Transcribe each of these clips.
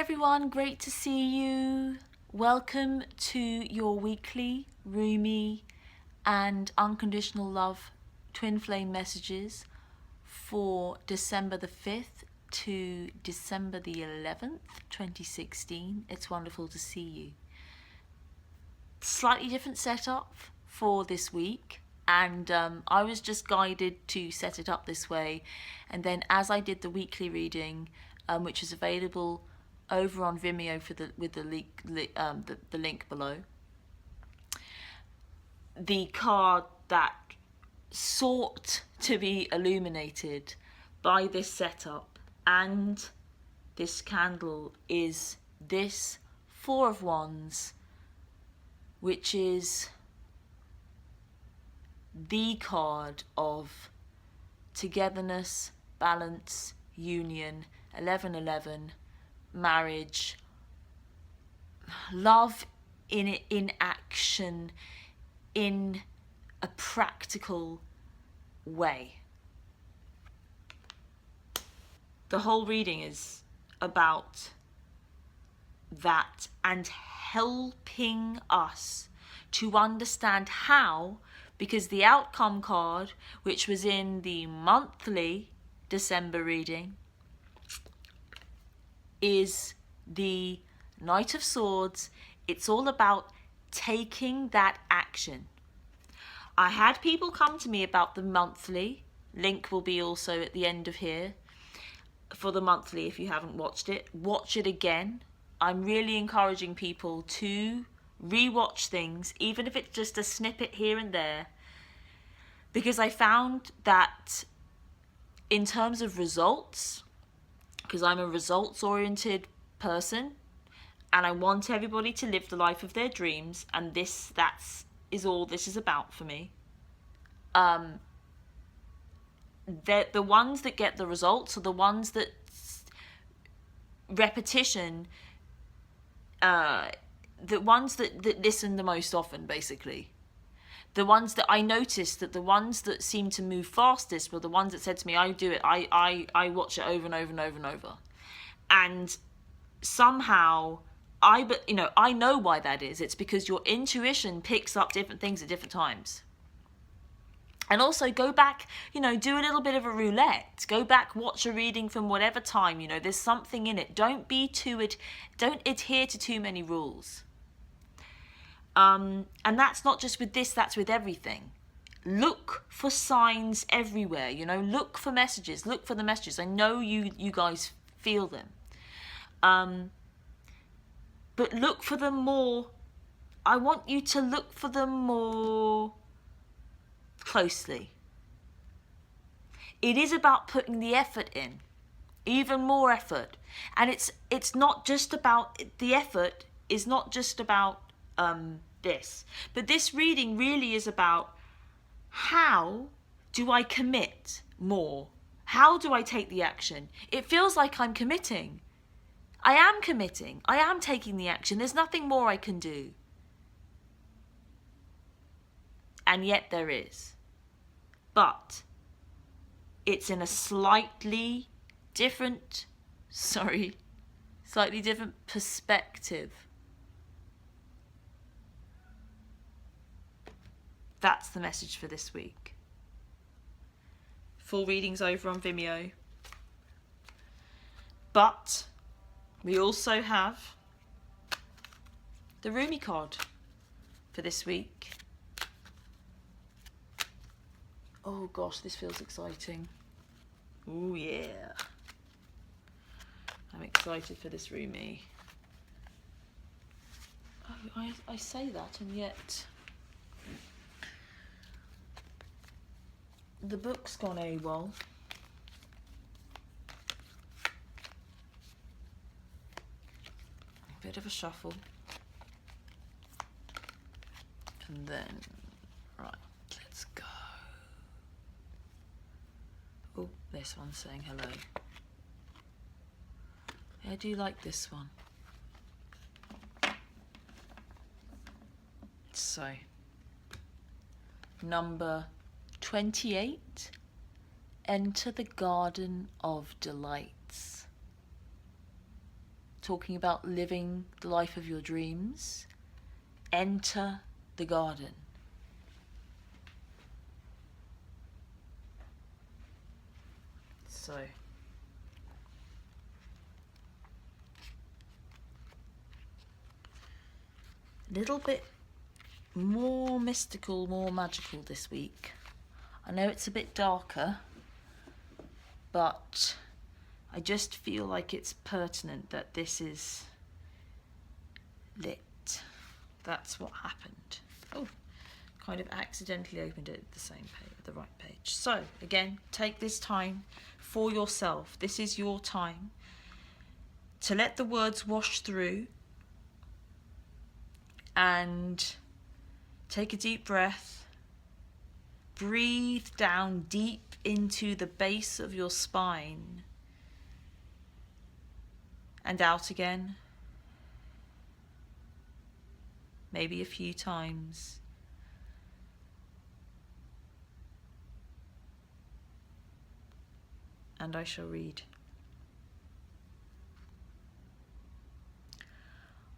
everyone, great to see you. Welcome to your weekly Rumi and Unconditional Love Twin Flame messages for December the 5th to December the 11th, 2016. It's wonderful to see you. Slightly different setup for this week, and I was just guided to set it up this way, and then as I did the weekly reading, which is available over on Vimeo with the link below, the card that sought to be illuminated by this setup and this candle is this Four of Wands, which is the card of togetherness, balance, union, 1111, marriage, love in action, in a practical way. The whole reading is about that and helping us to understand how, because the outcome card, which was in the monthly December reading, is the Knight of Swords. It's all about taking that action. I had people come to me about the monthly. Link will be also at the end of here for the monthly. If you haven't watched it, watch it again. I'm really encouraging people to rewatch things, even if it's just a snippet here and there, because I found that in terms of results, because I'm a results-oriented person and I want everybody to live the life of their dreams, and is all this is about for me. The ones that get the results are the ones that repetition, the ones that listen the most often, basically. The ones that I noticed, that the ones that seemed to move fastest were the ones that said to me, I do it, I watch it over and over and over and over. And somehow, I know why that is. It's because your intuition picks up different things at different times. And also go back, do a little bit of a roulette. Go back, watch a reading from whatever time, there's something in it. Don't adhere to too many rules. And that's not just with this, that's with everything. Look for signs everywhere, look for messages, look for the messages. I know you guys feel them. But look for them more. I want you to look for them more closely. It is about putting the effort in, even more effort. And it's not just about, the effort is not just about this, but this reading really is about, how do I commit more? How do I take the action? It feels like I'm committing. I am committing. I am taking the action. There's nothing more I can do. And yet there is. But it's in a slightly different perspective. That's the message for this week. Full readings over on Vimeo. But we also have the Rumi card for this week. Oh gosh, this feels exciting. Oh yeah. I'm excited for this Rumi. Oh, I say that, and yet the book's gone AWOL. Bit of a shuffle. And then, right, let's go. Oh, this one's saying hello. I do like this one. So, number 28, enter the garden of delights. talking about living the life of your dreams. Enter the garden. So, a little bit more mystical, more magical this week. I know it's a bit darker, but I just feel like it's pertinent that this is lit. That's what happened. Oh, kind of accidentally opened it at the same page, the right page. So again, take this time for yourself. This is your time to let the words wash through and take a deep breath. Breathe down deep into the base of your spine and out again. Maybe a few times. And I shall read.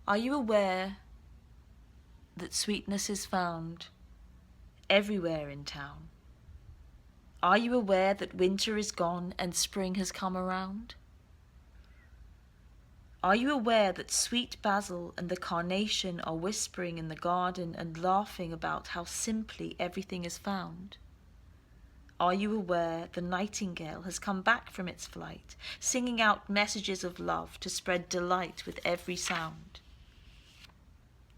Are you aware that sweetness is found everywhere in town? Are you aware that winter is gone and spring has come around? Are you aware that sweet basil and the carnation are whispering in the garden and laughing about how simply everything is found? Are you aware the nightingale has come back from its flight, singing out messages of love to spread delight with every sound?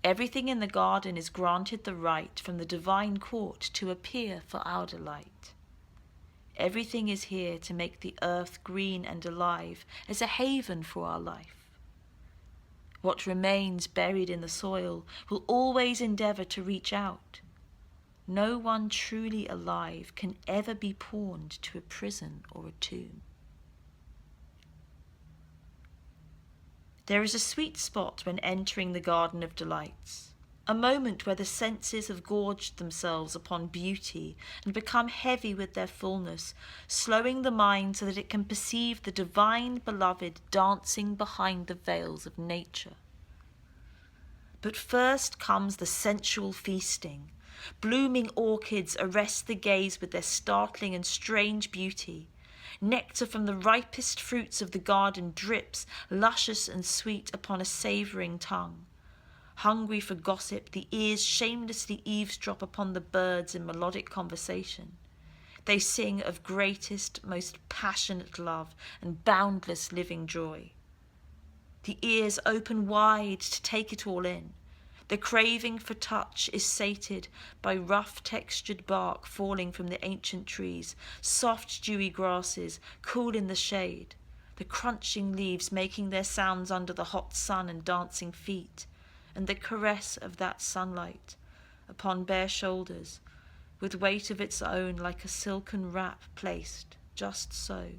Everything in the garden is granted the right from the divine court to appear for our delight. Everything is here to make the earth green and alive as a haven for our life. What remains buried in the soil will always endeavour to reach out. No one truly alive can ever be pawned to a prison or a tomb. There is a sweet spot when entering the Garden of Delights, a moment where the senses have gorged themselves upon beauty and become heavy with their fullness, slowing the mind so that it can perceive the divine beloved dancing behind the veils of nature. But first comes the sensual feasting. Blooming orchids arrest the gaze with their startling and strange beauty. Nectar from the ripest fruits of the garden drips, luscious and sweet, upon a savouring tongue. Hungry for gossip, the ears shamelessly eavesdrop upon the birds in melodic conversation. They sing of greatest, most passionate love and boundless living joy. The ears open wide to take it all in. The craving for touch is sated by rough textured bark falling from the ancient trees, soft dewy grasses, cool in the shade, the crunching leaves making their sounds under the hot sun and dancing feet, and the caress of that sunlight upon bare shoulders, with weight of its own like a silken wrap placed, just so,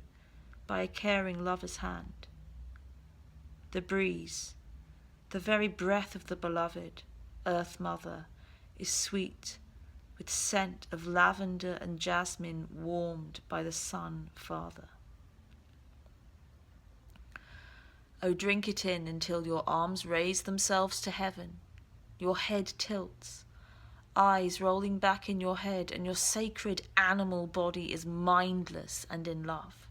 by a caring lover's hand. The breeze, the very breath of the beloved, Earth Mother, is sweet, with scent of lavender and jasmine warmed by the Sun Father. Oh, drink it in until your arms raise themselves to heaven, your head tilts, eyes rolling back in your head, and your sacred animal body is mindless and in love.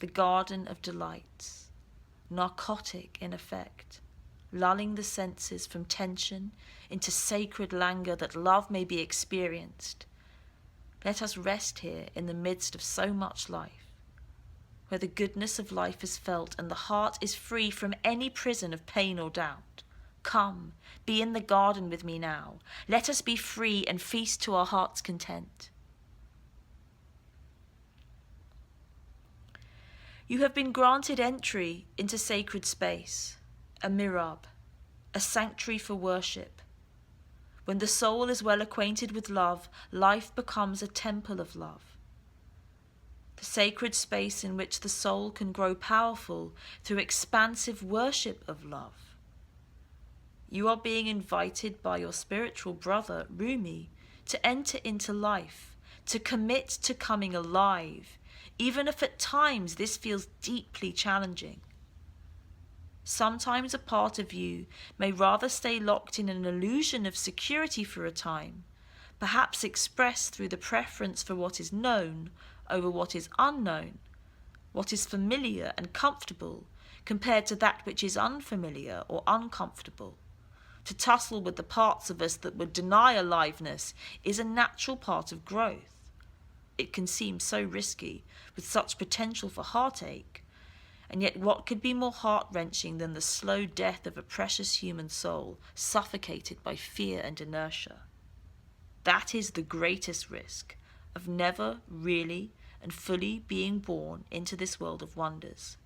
The Garden of Delights, narcotic in effect, lulling the senses from tension into sacred languor that love may be experienced. Let us rest here in the midst of so much life, where the goodness of life is felt and the heart is free from any prison of pain or doubt. Come, be in the garden with me now. Let us be free and feast to our heart's content. You have been granted entry into sacred space, a mirab, a sanctuary for worship. When the soul is well acquainted with love, life becomes a temple of love. The sacred space in which the soul can grow powerful through expansive worship of love. You are being invited by your spiritual brother, Rumi, to enter into life, to commit to coming alive, even if at times this feels deeply challenging. Sometimes a part of you may rather stay locked in an illusion of security for a time, perhaps expressed through the preference for what is known over what is unknown, what is familiar and comfortable compared to that which is unfamiliar or uncomfortable. To tussle with the parts of us that would deny aliveness is a natural part of growth. It can seem so risky, with such potential for heartache, and yet what could be more heart-wrenching than the slow death of a precious human soul suffocated by fear and inertia? That is the greatest risk of never really and fully being born into this world of wonders.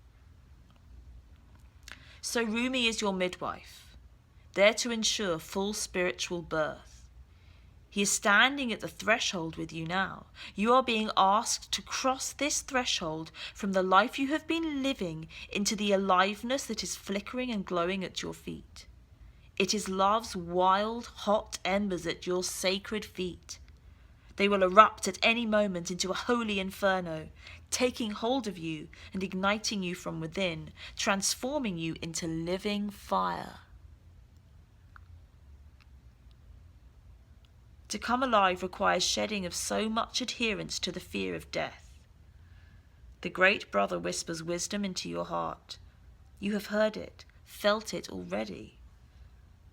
So Rumi is your midwife, there to ensure full spiritual birth. He is standing at the threshold with you now. You are being asked to cross this threshold from the life you have been living into the aliveness that is flickering and glowing at your feet. It is love's wild, hot embers at your sacred feet. They will erupt at any moment into a holy inferno, taking hold of you and igniting you from within, transforming you into living fire. To come alive requires shedding of so much adherence to the fear of death. The great brother whispers wisdom into your heart. You have heard it, felt it already.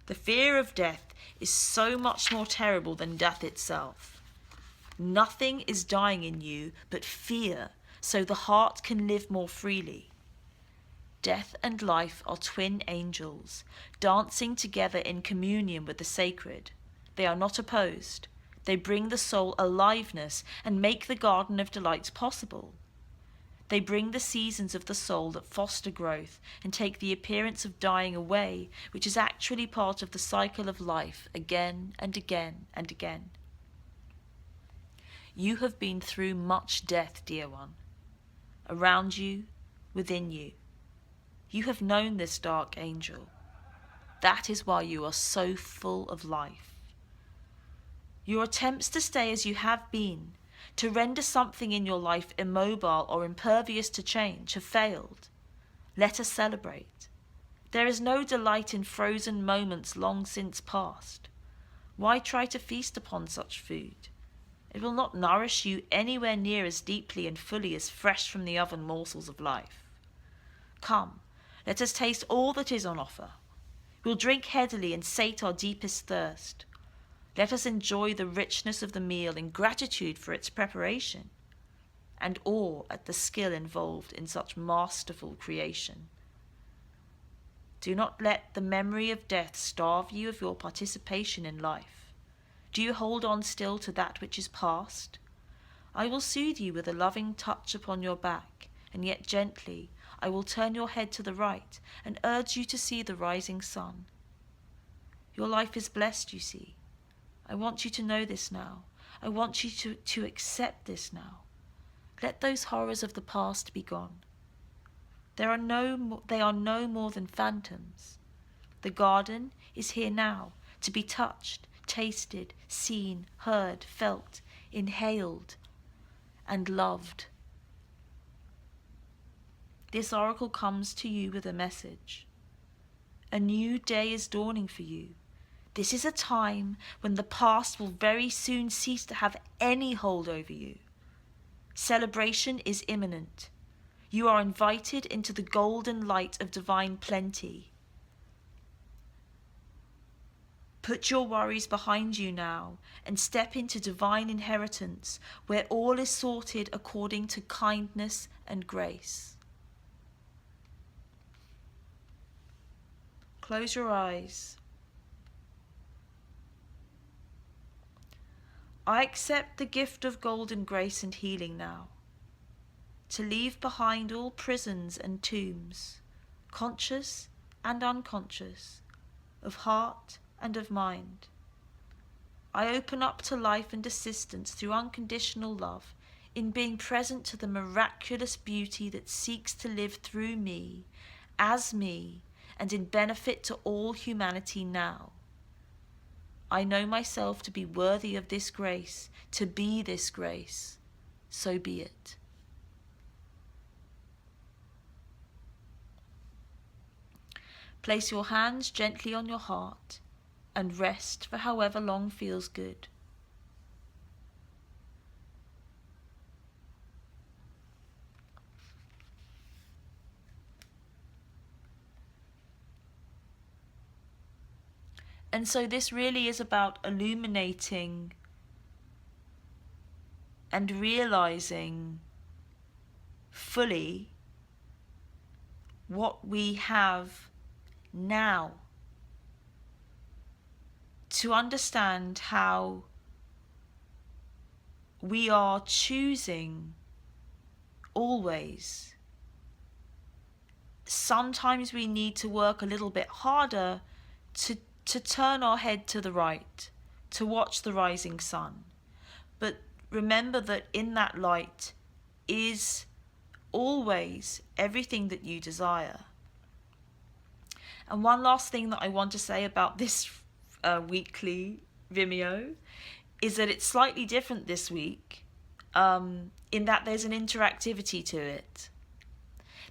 The fear of death is so much more terrible than death itself. Nothing is dying in you but fear, so the heart can live more freely. Death and life are twin angels, dancing together in communion with the sacred. They are not opposed. They bring the soul aliveness and make the garden of delights possible. They bring the seasons of the soul that foster growth and take the appearance of dying away, which is actually part of the cycle of life again and again and again. You have been through much death, dear one. Around you, within you. You have known this dark angel. That is why you are so full of life. Your attempts to stay as you have been, to render something in your life immobile or impervious to change, have failed. Let us celebrate. There is no delight in frozen moments long since past. Why try to feast upon such food? It will not nourish you anywhere near as deeply and fully as fresh from the oven morsels of life. Come, let us taste all that is on offer. We'll drink headily and sate our deepest thirst. Let us enjoy the richness of the meal in gratitude for its preparation, and awe at the skill involved in such masterful creation. Do not let the memory of death starve you of your participation in life. Do you hold on still to that which is past? I will soothe you with a loving touch upon your back, and yet gently I will turn your head to the right and urge you to see the rising sun. Your life is blessed, you see. I want you to know this now. I want you to accept this now. Let those horrors of the past be gone. They are no more than phantoms. The garden is here now, to be touched, tasted, seen, heard, felt, inhaled, and loved. This oracle comes to you with a message. A new day is dawning for you. This is a time when the past will very soon cease to have any hold over you. Celebration is imminent. You are invited into the golden light of divine plenty. Put your worries behind you now and step into divine inheritance where all is sorted according to kindness and grace. Close your eyes. I accept the gift of golden grace and healing now, to leave behind all prisons and tombs, conscious and unconscious, of heart and of mind. I open up to life and assistance through unconditional love, in being present to the miraculous beauty that seeks to live through me, as me, and in benefit to all humanity now. I know myself to be worthy of this grace, to be this grace. So be it. Place your hands gently on your heart and rest for however long feels good. And so this really is about illuminating and realizing fully what we have now, to understand how we are choosing always. Sometimes we need to work a little bit harder to turn our head to the right, to watch the rising sun. But remember that in that light is always everything that you desire. And one last thing that I want to say about this weekly Vimeo is that it's slightly different this week, in that there's an interactivity to it.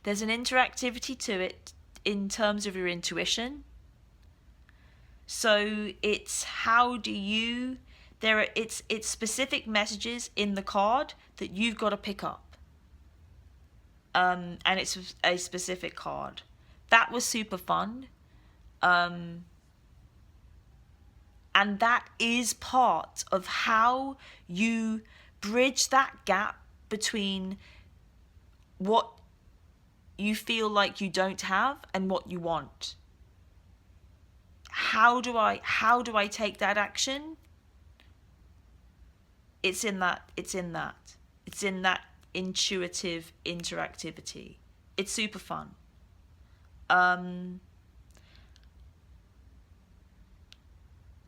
There's an interactivity to it in terms of your intuition. So it's how do you, it's specific messages in the card that you've got to pick up. And it's a specific card. That was super fun. And that is part of how you bridge that gap between what you feel like you don't have and what you want. How do I take that action? It's in that intuitive interactivity. It's super fun.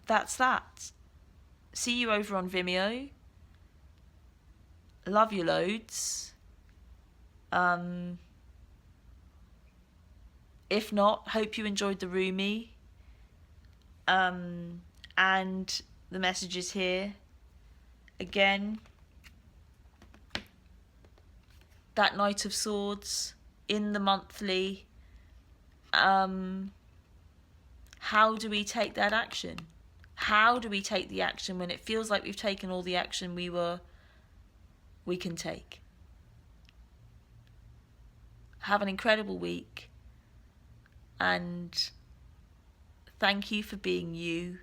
That's that. See you over on Vimeo. Love you loads. If not, hope you enjoyed the Rumi. And the messages here. Again, that Knight of Swords in the monthly. How do we take that action? How do we take the action when it feels like we've taken all the action we can take? Have an incredible week, and thank you for being you.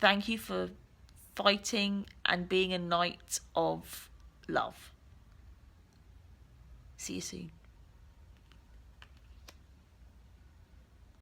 Thank you for fighting and being a knight of love. See you soon.